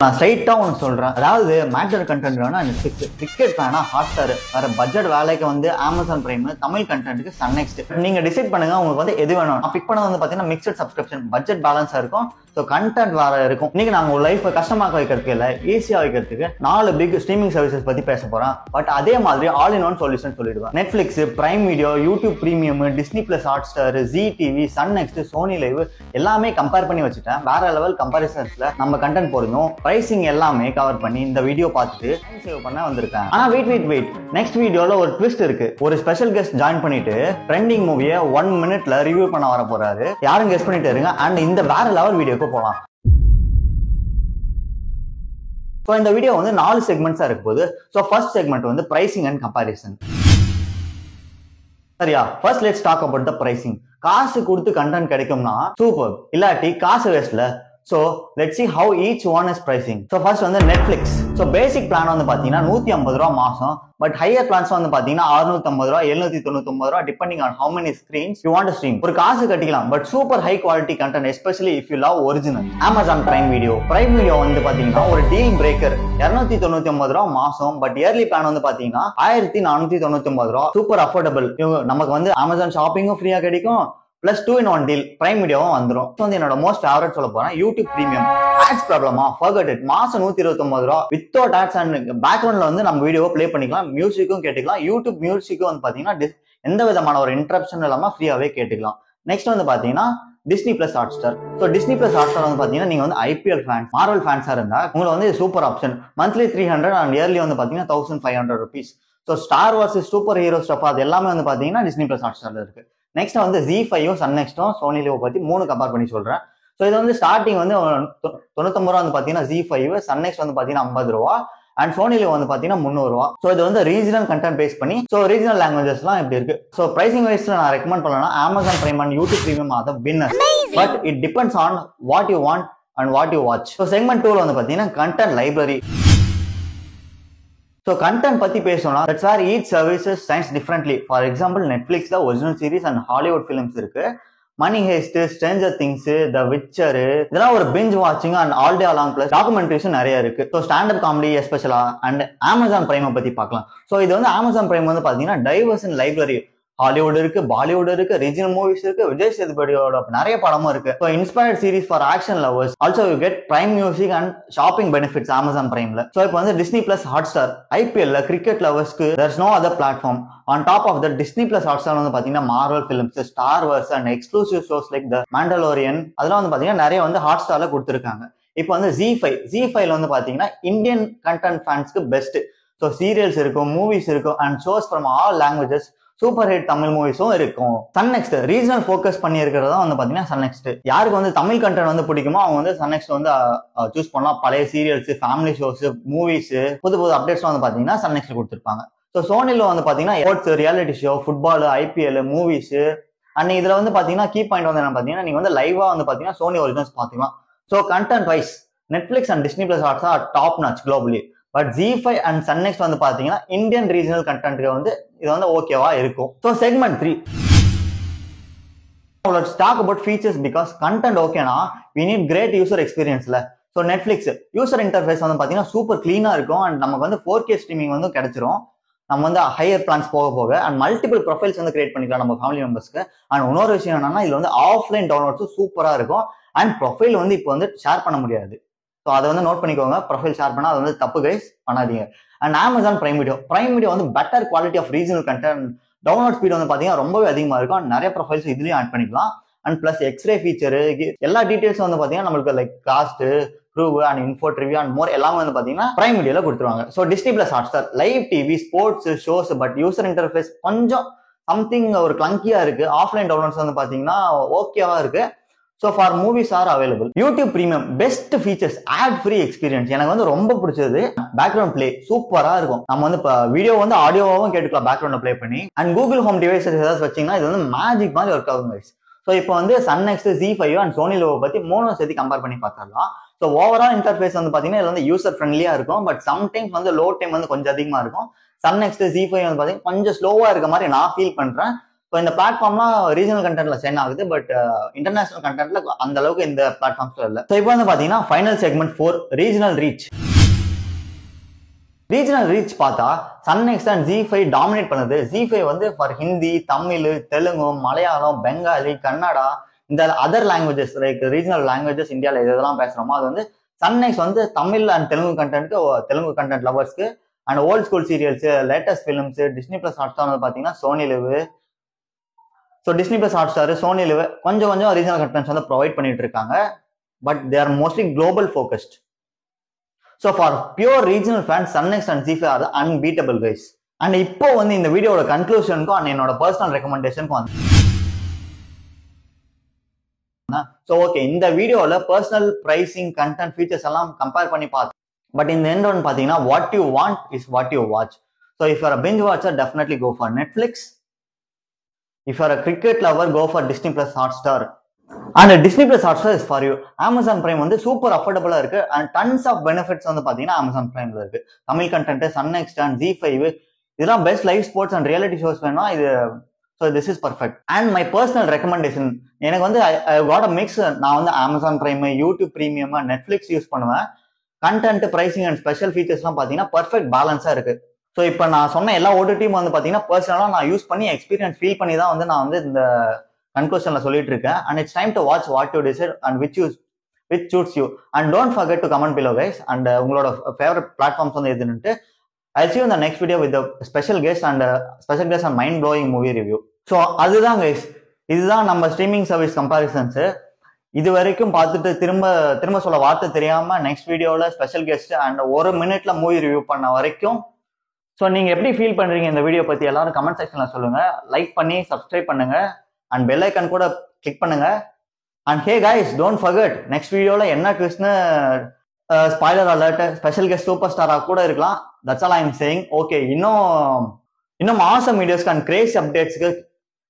நான் ஸ்ட்ரைட்டா ஒன்று சொல்றேன். அதாவது மேட்டர் கண்டென்ட் வேணா நெட்ஃபிளிக்ஸ், கிரிக்கெட் வேணா ஹாட்ஸ்டார், வேற பட்ஜெட் வேலைக்கு வந்து அமேசான் பிரைம், தமிழ் கண்டென்ட்டுக்கு சன் நெக்ஸ்ட். நீங்க டிசைட் பண்ணுங்க உங்களுக்கு வந்து எது வேணும். நான் பிக் பண்ணது வந்து பாத்தீங்கன்னா மிக்சட் சப்ஸ்கிரிப்ஷன், பட்ஜெட் பேலன்ஸா இருக்கும். ஸோ கண்டென்ட் வேற இருக்கும். இன்னைக்கு நாங்கள் உங்க லைஃப் கஷ்டமாக வைக்கிறதுக்கு இல்லை, ஈஸியா வைக்கிறதுக்கு 4 பிக் ஸ்ட்ரீமிங் சர்வீசஸ் பத்தி பேச போறேன். பட் அதே மாதிரி ஆல் இன் ஒன் சொல்யூஷன் சொல்லிடுவேன். Netflix, Prime Video, YouTube Premium, Disney plus Hotstar, Zee TV, Sun NXT, Sony LIV எல்லாமே கம்பேர் பண்ணி வச்சுட்டேன். வேற லெவல் கம்பாரிசன்ஸ்ல நம்ம கண்டென்ட் போடணும். பிரைசிங் எல்லாமே கவர் பண்ணி இந்த வீடியோ பார்த்துட்டு டைம் சேவ் பண்ண வந்திருக்கேன். ஆனா வெயிட் நெக்ஸ்ட் வீடியோல ஒரு ட்விஸ்ட் இருக்கு. ஒரு ஸ்பெஷல் கெஸ்ட் ஜாயின் பண்ணிட்டு ட்ரெண்டிங் மூவியை 1 மினிட்ல ரிவ்யூ பண்ண வர போறாரு. யாரும் கெஸ்ட் பண்ணிட்டு இருங்க. அண்ட் இந்த வேற லெவல் வீடியோக்கு போலாம். ஸோ இந்த வீடியோ வந்து 4 செக்மெண்ட்ஸா இருக்க போகுது. ஸோ ஃபர்ஸ்ட் செக்மெண்ட் வந்து பிரைசிங் அண்ட் கம்பாரிசன். சரியா? First let's talk about the pricing. காசு கொடுத்து கண்டென்ட் கிடைக்கும்னா சூப்பர், இல்லாட்டி காசு வேஸ்ட்ல. So let's see how each one is pricing. So first வந்து Netflix. So basic plan வந்து பாத்தீங்கன்னா 150 ரூபா மாசம். பட் ஹையர் பிளான்ஸ் வந்து பாத்தீங்கன்னா 650 ரூபா, 799 ரூபா, depending on how many screens you want to stream. ஒரு காசு கட்டிக்கலாம். But super high quality content, especially if you love original. Amazon Prime Video வந்து பாத்தீங்கன்னா ஒரு டீல் பிரேக்கர். 299 ரூபா மாசம். பட் இயர்லி பிளான் வந்து பாத்தீங்கன்னா 1499 ரூபா. Super affordable. நமக்கு வந்து அமேசான் ஷாப்பிங்கும் ஃப்ரீயா கிடைக்கும். பிளஸ் 2-in-1 டீல் பிரைம் வீடியோவும் வந்துடும். வந்து என்னோட மோஸ்ட் ஃபேவரட் சொல்ல போறேன், யூடியூப் பிரீமியம். ஆட்ஸ் ப்ராப்ளமா? Forget it. மாசம் 129 ரூபா வித்தவுட் ஆட்ஸ் அண்ட் பேக்ரவுண்ட்ல வந்து நம்ம வீடியோ ப்ளே பண்ணிக்கலாம், மியூசிக்கும் கேட்டுக்கலாம். யூடியூப் மியூசிக்கும் வந்து பாத்தீங்கன்னா எந்த விதமான ஒரு இன்டரப்ஷன் இல்லாம ஃப்ரீயாவே கேட்டுக்கலாம். நெக்ஸ்ட் வந்து பாத்தீங்கன்னா Disney plus Hotstar. So Disney plus Hotstar வந்து பாத்தீங்கன்னா நீங்க வந்து ஐபிஎல் ஃபேன்ஸ், மார்வல் ஃபேன்ஸா இருந்தா உங்களுக்கு வந்து super option. Monthly 300 and yearly வந்து பாத்தீங்கன்னா 1500 rupees. So Star Wars, super hero stuff அது எல்லாமே வந்து பாத்தீங்கன்னா டிஸ்னி பிளஸ் ஹாட்ஸ்டார்ல இருக்கு. நெக்ஸ்ட் வந்து ZEE5, சன் நெக்ஸ்டும், சோனி லிவ் பத்தி 3 கம்பேர் பண்ணி சொல்றேன். ஸோ இது வந்து ஸ்டார்டிங் வந்து 99 ரூபா வந்து பாத்தீங்கன்னா ZEE5, சன் நெக்ஸ்ட் வந்து பாத்தீங்கன்னா 50 ரூபா அண்ட் சோனி லிவ் வந்து பாத்தீங்கன்னா 300 ரூபா. ஸோ இது வந்து ரீஜனல் கண்டென்ட் பேஸ் பண்ணி, ஸோ ரீஜனல் லாங்குவேஜஸ்லாம் இப்படி இருக்கு. ஸோ பிரைசிங் வைஸ்ல நான் ரெக்கமெண்ட் பண்ணலன்னா Amazon prime and YouTube premium R the winner. But it depends on what you want and what you watch. So segment 2 வந்து பாத்தீங்கன்னா கண்டென்ட் லைப்ரரி. So content பத்தி பேசணும்னா that's where each services shines differently. For example, Netflixல original series and Hollywood films இருக்கு. Money Heist, Stranger Things, The Witcher, இதெல்லாம் ஒரு binge வாட்சிங் and all day along plus டாக்குமெண்ட்ரிஸும் நிறைய இருக்கு. ஸோ ஸ்டாண்டப் காமெடி எஸ்பெஷலா அண்ட் அமேசான் பிரைமை பத்தி பார்க்கலாம். ஸோ இது வந்து அமேசான் பிரைம் வந்து பாத்தீங்கன்னா டைவர்சன் லைப்ரரி. ஹாலிவுட் இருக்கு, பாலிவுட் இருக்கு, ரீஜனல் மூவிஸ் இருக்கு, விஜய் சேதுபதியோட நிறைய படமும் இருக்கு. So inspired series for action lovers. Also you get Prime music and shopping benefits Amazon பிரைம்ல. ஸோ இப்போ வந்து டிஸ்னி பிளஸ் ஹாட்ஸ்டார், ஐபிஎல்ல கிரிக்கெட் லவர்ஸ்க்கு there's no other platform. On top of that, Disney plus Hotstar வந்து பாத்தீங்கன்னா Marvel films, Star Wars and exclusive shows like the Mandalorian அதெல்லாம் வந்து பாத்தீங்கன்னா நிறைய வந்து ஹாட்ஸ்டார்ல கொடுத்துருக்காங்க. இப்போ வந்து ZEE5 வந்து பாத்தீங்கன்னா இந்தியன் கண்டென்ட் ஃபேன்ஸ்க்கு பெஸ்ட். ஸோ சீரியல்ஸ் இருக்கும், மூவிஸ் இருக்கும் and shows from all languages. Super hit Tamil மூவிஸும் இருக்கும். சன் நெக்ஸ்ட் ரீஜனல் ஃபோக்கஸ் பண்ணி இருக்கிறதா வந்து பாத்தீங்கன்னா சன் நெக்ஸ்ட். யாருக்கு வந்து தமிழ் கண்டென்ட் வந்து பிடிக்குமோ அவங்க வந்து சன் நெக்ஸ்ட் வந்து சூஸ் பண்ணலாம். பழைய சீரியல்ஸ், ஃபேமிலி ஷோஸ், மூவிஸ், புது அப்டேட்ஸ் வந்து பாத்தீங்கன்னா சன் நெக்ஸ்ட் கொடுத்துருப்பாங்க. ஸோ சோனில வந்து பாத்தீங்கன்னா sports, reality show, football, IPL, movies and இதுல வந்து பாத்தீங்கன்னா கீ பாயிண்ட் வந்து என்ன பாத்தீங்கன்னா நீங்க வந்து லைவா வந்து பாத்தீங்கன்னா சோனி ஒரிஜினல்ஸ் பாத்துக்கலாம். So content wise Netflix and Disney plus Hotstar top notch globally. But ZEE5 and Sun next வந்து பாத்தீங்கன்னா இந்தியன் ரீஜனல் கண்டென்ட்க்கு வந்து இது வந்து ஓகேவா இருக்கும். So segment 3 let's talk about features because content ஓகேனா we need great user experienceல. ஸோ நெட்ஃபிளிக்ஸ் யூசர் இன்டர்ஃபேஸ் வந்து பாத்தீங்கன்னா சூப்பர் கிளீனா இருக்கும் அண்ட் நமக்கு வந்து 4K ஸ்ட்ரீமிங் வந்து கிடைச்சிரும். நம்ம வந்து ஹையர் பிளான்ஸ் போக அண்ட் மல்டிபிள் ப்ரொஃபைல்ஸ் வந்து கிரியேட் பண்ணிக்கலாம் நம்ம ஃபேமிலி மெம்பர்ஸ்க்கு. அண்ட் இன்னொரு விஷயம் என்னன்னா இதுல வந்து ஆஃப்லைன் டவுன்லோட்ஸும் சூப்பரா இருக்கும் அண்ட் ப்ரொஃபைல் வந்து இப்போ வந்து ஷேர் பண்ண முடியாது. ஸோ அதை வந்து நோட் பண்ணிக்கோங்க. ப்ரொஃபைல் ஷேர் பண்ணா அது வந்து தப்பு கைஸ், பண்ணாதீங்க. அண்ட் அமேசான் பிரைம் வீடியோ வந்து better quality of regional content. Download speed வந்து பாத்தீங்கன்னா ரொம்பவே அதிகமா இருக்கும் அண்ட் நிறைய ப்ரொஃபைல்ஸ் இதுலயும் ஆட் பண்ணிக்கலாம். அண்ட் பிளஸ் எக்ஸ்ரே ஃபீச்சர், எல்லா டீடைல்ஸும் வந்து பாத்தீங்கன்னா நம்மளுக்கு like cost, prove and info review and more எல்லாமே வந்து பாத்தீங்கன்னா பிரைம் வீடியோல கொடுத்துருவாங்க. So Disney plus Hotstar live TV, sports, shows, but user interface கொஞ்சம் சம்திங் ஒரு கிளங்கியா இருக்கு. ஆஃப்லைன் டவுன்லோட்ஸ் வந்து பாத்தீங்கன்னா ஓகேவா இருக்கு. So for movies are available. YouTube Premium best features, ad free experience. எனக்கு வந்து ரொம்ப பிடிச்சது பேக்ரவுண்ட் பிளே சூப்பரா இருக்கும். நம்ம வந்து இப்போ வீடியோ வந்து ஆடியோவாகவும் கேட்டுக்கலாம் பேக்ரவுண்ட்ல பிளே பண்ணி. அண்ட் கூகுள் ஹோம் டிவைசஸ் ஏதாவது வச்சீங்கன்னா இது வந்து மேஜிக் மாதிரி ஒர்க் ஆகும் கைஸ். ஸோ இப்போ வந்து Sun NXT, ZEE5 and Sony LIV பத்தி 3 சேர்த்து கம்பேர் பண்ணி பார்த்துடலாம். ஸோ ஓவரால் இன்டர்ஃபேஸ் வந்து பாத்தீங்கன்னா இது வந்து யூசர் ஃப்ரெண்ட்லியா இருக்கும். பட் சம்டைம்ஸ் வந்து லோ டைம் வந்து கொஞ்சம் அதிகமா இருக்கும். சன் நெக்ஸ்ட், ZEE5 வந்து பாத்தீங்கன்னா கொஞ்சம் ஸ்லோவா இருக்க மாதிரி நான் ஃபீல் பண்றேன். ஸோ இந்த பிளாட்ஃபார்ம்லாம் ரீஜனல் கண்டென்ட்ல சென்ட் ஆகுது, பட் இன்டர்நேஷனல் கண்டென்ட்ல அந்த அளவுக்கு இந்த பிளாட்ஃபார்ம்ஸ்ல இல்லை. ஸோ இப்போ வந்து பாத்தீங்கன்னா final segment 4 regional reach. Regional reach பார்த்தா Sun next and ZEE5 dominate பண்ணுது. ZEE5 வந்து ஃபார் ஹிந்தி, தமிழ், தெலுங்கு, மலையாளம், பெங்காலி, கன்னடா, இந்த other languages like regional languages இந்தியாவில் எதெல்லாம் பேசுறோமோ அது வந்து சன் நெக்ஸ்ட் வந்து தமிழ் அண்ட் தெலுங்கு கண்டென்ட் லவர்ஸ்க்கு and old school serials, latest films, Disney plus Hotstar வந்து பாத்தீங்கன்னா Sony LIV. So Disney plus Hotstar, Sony LIV கொஞ்சம் ரீஜனல் கண்டென்ட்ஸ் வந்து ப்ரொவைட் பண்ணிட்டு இருக்காங்க. But they are mostly global focused. So for pure regional fans Sun next and ZEE5 are unbeatable guys. And இப்போ வந்து இந்த வீடியோட கன்க்ளூஷனுக்கும் அண்ட் என்னோட பர்சனல் ரெக்கமெண்டேஷனுக்கும் வந்து ஸோ ஓகே, இந்த வீடியோவில் பர்சனல் ப்ரைசிங், கண்டென்ட், ஃபீச்சர்ஸ் எல்லாம் கம்பேர் பண்ணி பார்த்தோம். பட் இந்த எண்ட் ஒன் பார்த்தீங்கன்னா what you want is what you watch. So if you're a binge watcher definitely go for Netflix. If you're a cricket lover go for Disney plus Hotstar. And Disney plus Hotstar is for you. Amazon Prime வந்து super அஃபோர்டபுளா இருக்கு and tons of benefits வந்து பாத்தீங்கன்னா Amazon பிரைம்ல இருக்கு. Tamil content, Sun next and ZEE5 இதெல்லாம் best live sports and reality shows வேணும்னா இது. So this is perfect. And my personal recommendation, எனக்கு வந்து ஐ காட் அ மிக்ஸ். நான் வந்து Amazon Prime, YouTube Premium, Netflix use பண்ணுவேன். கண்டென்ட், பிரைசிங் அண்ட் ஸ்பெஷல் ஃபீச்சர்ஸ்லாம் பாத்தீங்கன்னா பர்ஃபெக்ட் பேலன்ஸா இருக்கு. ஸோ இப்போ நான் சொன்ன எல்லா ஓடிடியும் வந்து பாத்தீங்கன்னா பர்சனலா நான் யூஸ் பண்ணி எக்ஸ்பீரியன்ஸ் ஃபீல் பண்ணி தான் வந்து நான் வந்து இந்த கன்க்ளூஷன்ல சொல்லிட்டு இருக்கேன். And it's time to watch what you decide and which suits you. And don't forget to comment below guys. And உங்களோட ஃபேவரட் பிளாட்ஃபார்ம்ஸ் வந்து எதுன்னுட்டு. I'll see you in the next video with a special guest and mind blowing movie review. So அதுதான் guys, இதுதான் நம்ம streaming service comparisons. இது வரைக்கும் பார்த்துட்டு திரும்ப சொல்ல வார்த்தை தெரியாம நெக்ஸ்ட் வீடியோல ஸ்பெஷல் கெஸ்ட் அண்ட் 1 மினிட்ல மூவி ரிவ்யூ பண்ண வரைக்கும். ஸோ நீங்க எப்படி ஃபீல் பண்றீங்க இந்த வீடியோ பத்தி எல்லாரும் கமெண்ட் செக்ஷன்ல சொல்லுங்க. லைக் பண்ணி சப்ஸ்கிரைப் பண்ணுங்க அண்ட் பெல் ஐக்கன் கூட கிளிக் பண்ணுங்க. And hey guys, don't forget next வீடியோல என்ன ட்விஸ்ட்னு spoiler alert, special guest super ஸ்டாரா கூட இருக்கலாம். That's all I am saying. Okay, இன்னும் ஆசம் வீடியோஸ்க்கு அண்ட் கிரேசி அப்டேட்ஸ்க்கு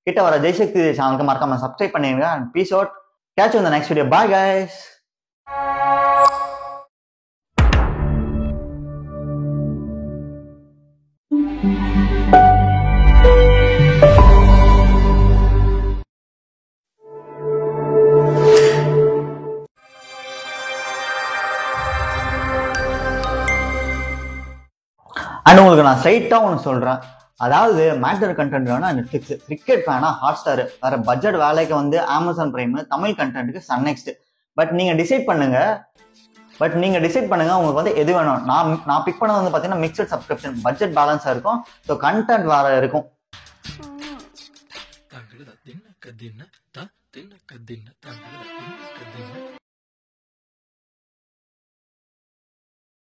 கிட்ட வர ஜெய்சக்தி சேனலுக்கு மறக்காம சப்ஸ்கிரைப் பண்ணிடுங்க. And peace out. Catch you in the next video. Bye guys. And உங்களுக்கு நான் ஸ்ட்ரைட்டா ஒன்று சொல்றேன், அதாவது மேட்டர் கண்டென்ட் வேணா நெட்ஃபிளிக்ஸ், கிரிக்கெட் ஃபேனா ஹாட்ஸ்டார், வேற பட்ஜெட் வேலைக்கு வந்து அமேசான் பிரைம், தமிழ் கண்டென்ட்டுக்கு சன் நெக்ஸ்ட். பட் நீங்க டிசைட் பண்ணுங்க உங்களுக்கு வந்து எது வேணும். நான் பிக் பண்ணது வந்து பாத்தீங்கன்னா மிக்சட் சப்ஸ்கிரிப்ஷன், பட்ஜெட் பேலன்ஸா இருக்கும். ஸோ கண்டென்ட் வேற இருக்கும்.